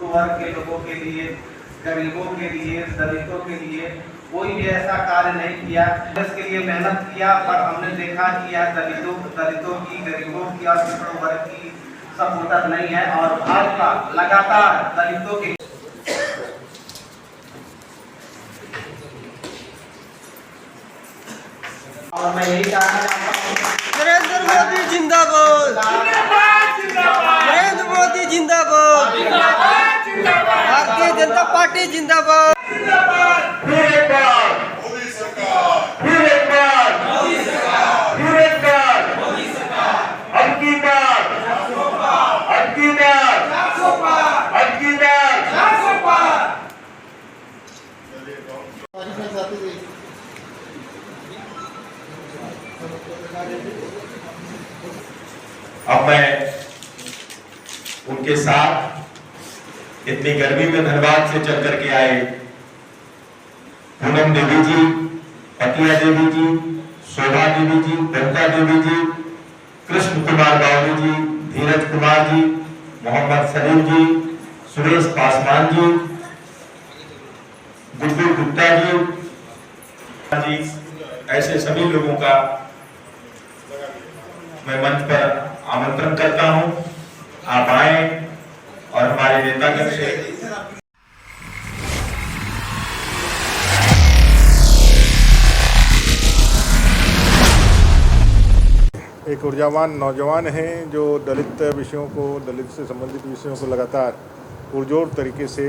वर्ग के लोगों के लिए, गरीबों के लिए, दलितों के लिए कोई भी ऐसा कार्य नहीं किया। इसके लिए मेहनत किया, पर हमने देखा कि यह दलितों की, गरीबों की और पिछड़ों वर्ग की सपोर्टर नहीं है। और भाजपा लगातार दलितों के और मैं यही कहना चाहता हूँ, नरेंद्र मोदी जिंदाबाद, नरेंद्र मोदी जिंदाबाद, भारतीय जनता पार्टी जिंदाबाद। फिर एक बार मोदी सरकार, फिर एक बार मोदी सरकार, फिर एक बार मोदी सरकार, अब की बार, अब की बार, अब की बार। अब मैं उनके साथ इतनी गर्मी में धनबाद से चल करके आए पूनम देवी जी, पतिया देवी जी, शोभा देवी जी, दत्ता देवी जी, कृष्ण कुमार बावली जी, धीरज कुमार जी, मोहम्मद सलीम जी, सुरेश पासवान जी, गुड्डू गुप्ता जी, ऐसे सभी लोगों का मैं मंच पर आमंत्रण करता हूं। आप आए और हमारे नेतागण से एक ऊर्जावान नौजवान हैं जो दलित विषयों को, दलित से संबंधित विषयों को लगातार पुरजोर तरीके से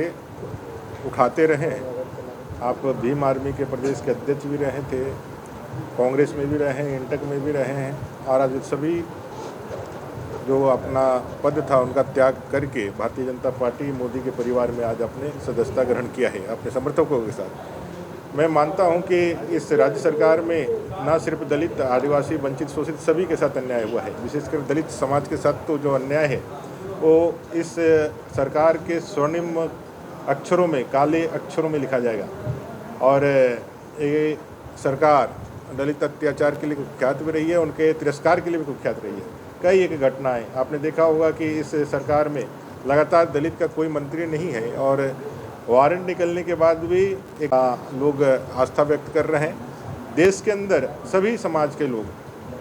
उठाते रहे हैं। आप भीम आर्मी के प्रदेश के अध्यक्ष भी रहे थे, कांग्रेस में भी रहे हैं, इंटक में भी रहे हैं, और आज सभी जो अपना पद था उनका त्याग करके भारतीय जनता पार्टी मोदी के परिवार में आज अपने सदस्यता ग्रहण किया है अपने समर्थकों के साथ। मैं मानता हूं कि इस राज्य सरकार में न सिर्फ दलित, आदिवासी, वंचित, शोषित सभी के साथ अन्याय हुआ है। विशेषकर दलित समाज के साथ तो जो अन्याय है वो इस सरकार के स्वर्णिम अक्षरों में, काले अक्षरों में लिखा जाएगा। और ये सरकार दलित अत्याचार के लिए कुख्यात भी रही है, उनके तिरस्कार के लिए भी कुख्यात रही है। कई एक घटनाएं आपने देखा होगा कि इस सरकार में लगातार दलित का कोई मंत्री नहीं है, और वारंट निकलने के बाद भी एक लोग आस्था व्यक्त कर रहे हैं। देश के अंदर सभी समाज के लोग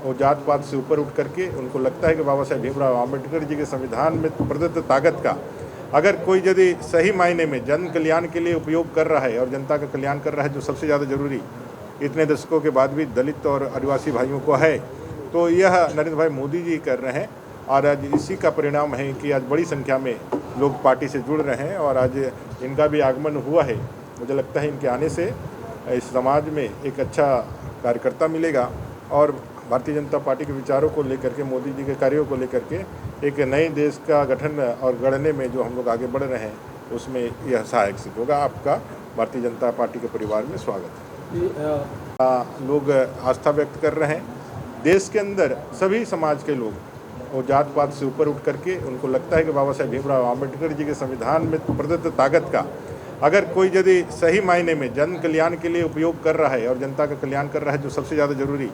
वो जात पात से ऊपर उठ करके उनको लगता है कि बाबा साहेब भीमराव आम्बेडकर जी के संविधान में प्रदत्त ताकत का अगर कोई यदि सही मायने में जन कल्याण के लिए उपयोग कर रहा है और जनता का कल्याण कर रहा है, जो सबसे ज़्यादा जरूरी इतने दशकों के बाद भी दलित और आदिवासी भाइयों को है, तो यह नरेंद्र भाई मोदी जी कर रहे हैं। और आज इसी का परिणाम है कि आज बड़ी संख्या में लोग पार्टी से जुड़ रहे हैं और आज इनका भी आगमन हुआ है। मुझे लगता है इनके आने से इस समाज में एक अच्छा कार्यकर्ता मिलेगा और भारतीय जनता पार्टी के विचारों को लेकर के, मोदी जी के कार्यों को लेकर के एक नए देश का गठन और गढ़ने में जो हम लोग आगे बढ़ रहे हैं उसमें यह सहायक सिद्ध होगा। आपका भारतीय जनता पार्टी के परिवार में स्वागत है। लोग आस्था व्यक्त कर रहे हैं। देश के अंदर सभी समाज के लोग वो जात पात से ऊपर उठ करके उनको लगता है कि बाबा साहेब भीमराव आम्बेडकर जी के संविधान में प्रदत्त ताकत का अगर कोई यदि सही मायने में जन कल्याण के लिए उपयोग कर रहा है और जनता का कल्याण कर रहा है, जो सबसे ज़्यादा जरूरी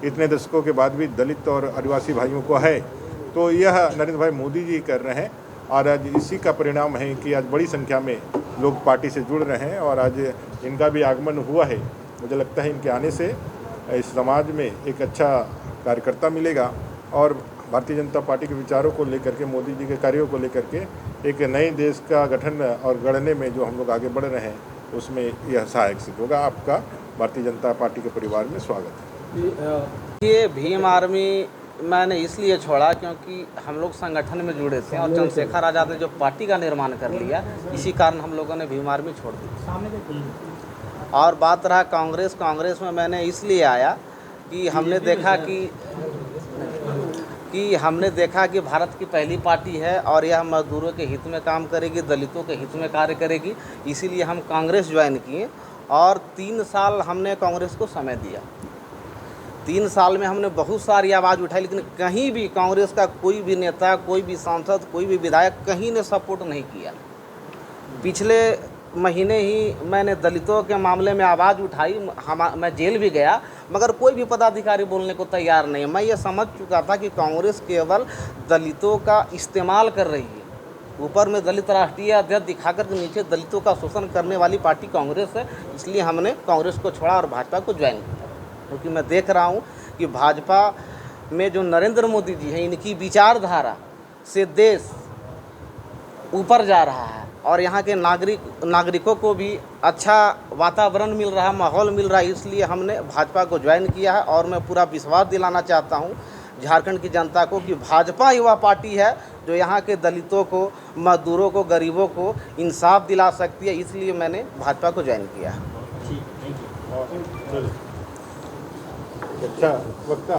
इतने दशकों के बाद भी दलित और आदिवासी भाइयों को है, तो यह नरेंद्र भाई मोदी जी कर रहे हैं। और आज इसी का परिणाम है कि आज बड़ी संख्या में लोग पार्टी से जुड़ रहे हैं और आज इनका भी आगमन हुआ है। मुझे लगता है इनके आने से इस समाज में एक अच्छा कार्यकर्ता मिलेगा और भारतीय जनता पार्टी के विचारों को लेकर के, मोदी जी के कार्यों को लेकर के एक नए देश का गठन और गढ़ने में जो हम लोग आगे बढ़ रहे हैं उसमें यह सहायक सिद्ध होगा। आपका भारतीय जनता पार्टी के परिवार में स्वागत है। ये भीम आर्मी मैंने इसलिए छोड़ा क्योंकि हम लोग संगठन में जुड़े थे और चंद्रशेखर आज़ाद ने जो पार्टी का निर्माण कर लिया, इसी कारण हम लोगों ने भीम आर्मी छोड़ दी। और बात रहा कांग्रेस में मैंने इसलिए आया कि हमने देखा कि भारत की पहली पार्टी है और यह मजदूरों के हित में काम करेगी, दलितों के हित में कार्य करेगी, इसीलिए हम कांग्रेस ज्वाइन किए। और 3 साल हमने कांग्रेस को समय दिया। 3 साल में हमने बहुत सारी आवाज़ उठाई, लेकिन कहीं भी कांग्रेस का कोई भी नेता, कोई भी सांसद, कोई भी विधायक कहीं ने सपोर्ट नहीं किया। पिछले महीने ही मैंने दलितों के मामले में आवाज़ उठाई, मैं जेल भी गया, मगर कोई भी पदाधिकारी बोलने को तैयार नहीं। मैं ये समझ चुका था कि कांग्रेस केवल दलितों का इस्तेमाल कर रही है, ऊपर में दलित राष्ट्रीय अध्यक्ष दिखाकर के नीचे दलितों का शोषण करने वाली पार्टी कांग्रेस है। इसलिए हमने कांग्रेस को छोड़ा और भाजपा को ज्वाइन किया, क्योंकि मैं देख रहा हूँ कि भाजपा में जो नरेंद्र मोदी जी हैं, इनकी विचारधारा से देश ऊपर जा रहा है और यहाँ के नागरिकों को भी अच्छा वातावरण मिल रहा है, माहौल मिल रहा है। इसलिए हमने भाजपा को ज्वाइन किया है और मैं पूरा विश्वास दिलाना चाहता हूँ झारखंड की जनता को कि भाजपा युवा पार्टी है जो यहाँ के दलितों को, मजदूरों को, गरीबों को इंसाफ दिला सकती है। इसलिए मैंने भाजपा को ज्वाइन किया है। अच्छा वक्ता